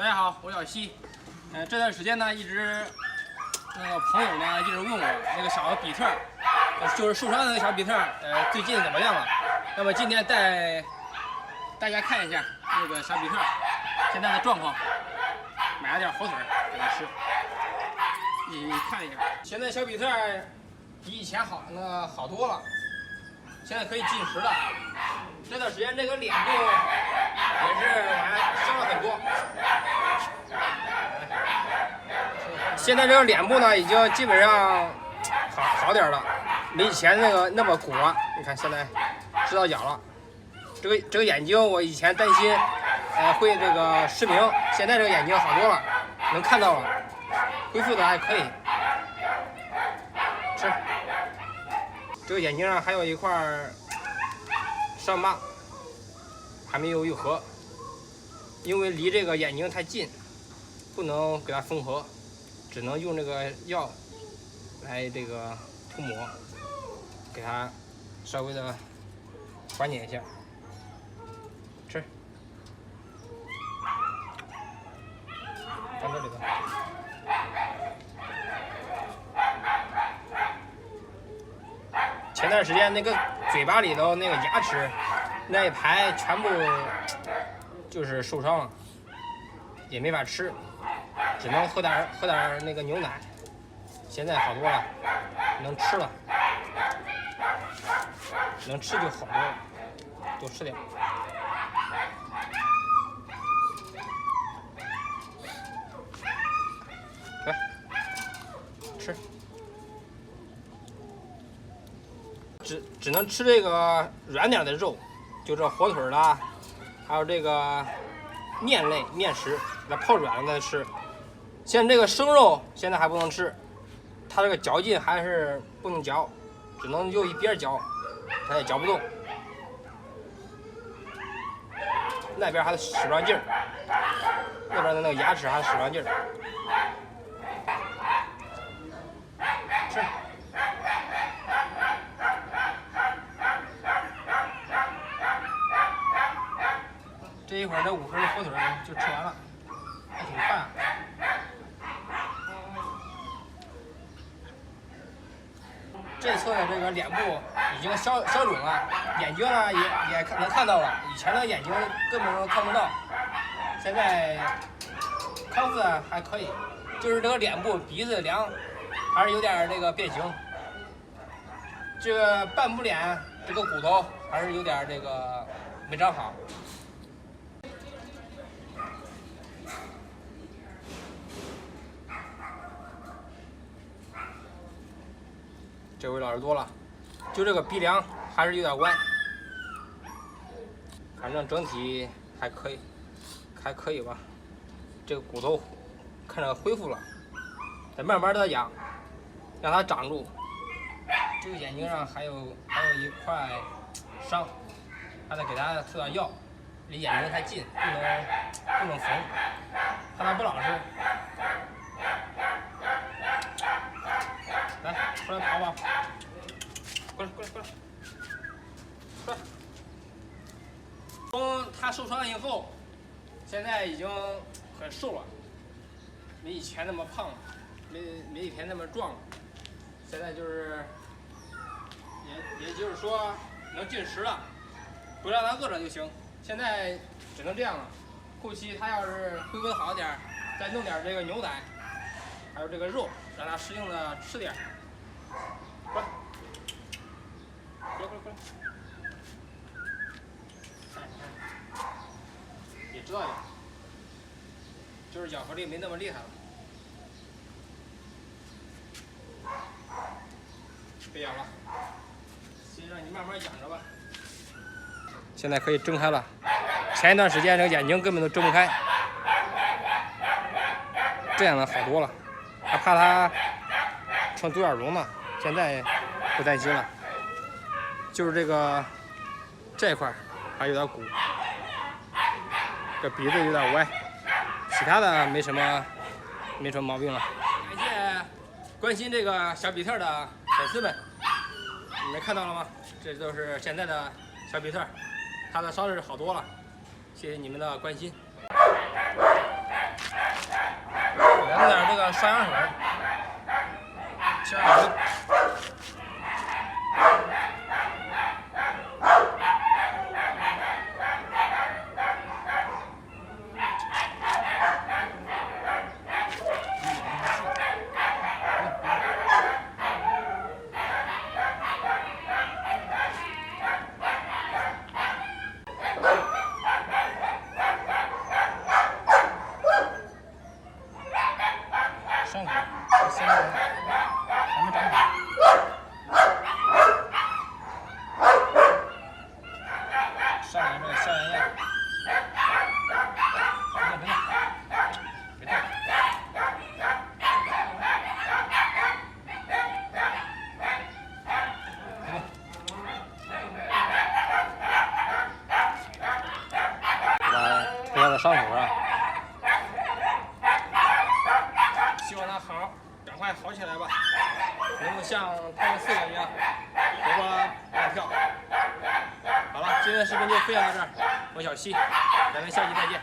大家好，我小西。这段时间呢，一直那个朋友呢一直问我那个小比特，就是受伤的那个小比特，最近怎么样了？那么今天带大家看一下那个小比特现在的状况。买了点火腿给他吃，你看一下。现在小比特比以前好多了，现在可以进食了。这段时间这个脸部也是伤了很多。现在这个脸部呢，已经基本上好点了，没以前那么鼓了。你看现在知道咬了。这个眼睛我以前担心，会这个失明，现在这个眼睛好多了，能看到了，恢复的还可以。吃。这个眼睛上还有一块伤疤，还没有愈合，因为离这个眼睛太近，不能给它缝合，只能用这个药来这个涂抹，给它稍微的缓解一下。吃，放这里头。前段时间那个嘴巴里头那个牙齿那一排全部就是受伤了，也没法吃，只能喝点那个牛奶。现在好多了，能吃了，能吃就好多了，多吃点。来，吃。只能吃这个软点的肉，就这火腿啦，还有这个面类面食，给它泡软了再吃。现在这个生肉现在还不能吃，它这个嚼劲还是不能嚼，只能用一边嚼，它也嚼不动。那边还得使上劲儿，那边的那个牙齿还得使上劲儿。吃。这一会儿这5根火腿就吃完了，还挺快。这侧的这个脸部已经消肿了，眼睛呢也能看到了，以前的眼睛根本看不到，现在康复的还可以，就是这个脸部鼻子梁还是有点这个变形，这个半部脸这个骨头还是有点这个没长好。这回老实多了，就这个鼻梁还是有点歪，反正整体还可以吧。这个骨头看着恢复了，得慢慢的养，让它长住。这个眼睛上还有一块伤，还得给它涂点药，离眼睛太近，不能缝，怕它不老实。来，出来跑跑，过来。从他受伤以后，现在已经很瘦了，没以前那么胖了，没以前那么壮了。现在就是，也就是说能进食了，不让他饿着就行。现在只能这样了。后期他要是恢复的好点，再弄点这个牛奶，还有这个肉，让他适应的吃点。过来，也知道点，就是咬合力没那么厉害了。别咬了，先让你慢慢养着吧。现在可以睁开了，前一段时间这个眼睛根本都睁不开，这样的好多了，还怕它成独眼龙呢。现在不担心了，就是这一块还有点鼓，这鼻子有点歪，其他的没什么毛病了。感谢关心这个小比特的粉丝们，你们看到了吗？这都是现在的小比特，他的伤势好多了，谢谢你们的关心。弄点这个双氧水，加点油。上口，先还没长好。上点这个消炎药。别动，涂在伤口上。希望他赶快好起来吧，能够像他们4个一样活蹦乱跳。好了，今天的视频就分享到这儿，我小西，咱们下期再见。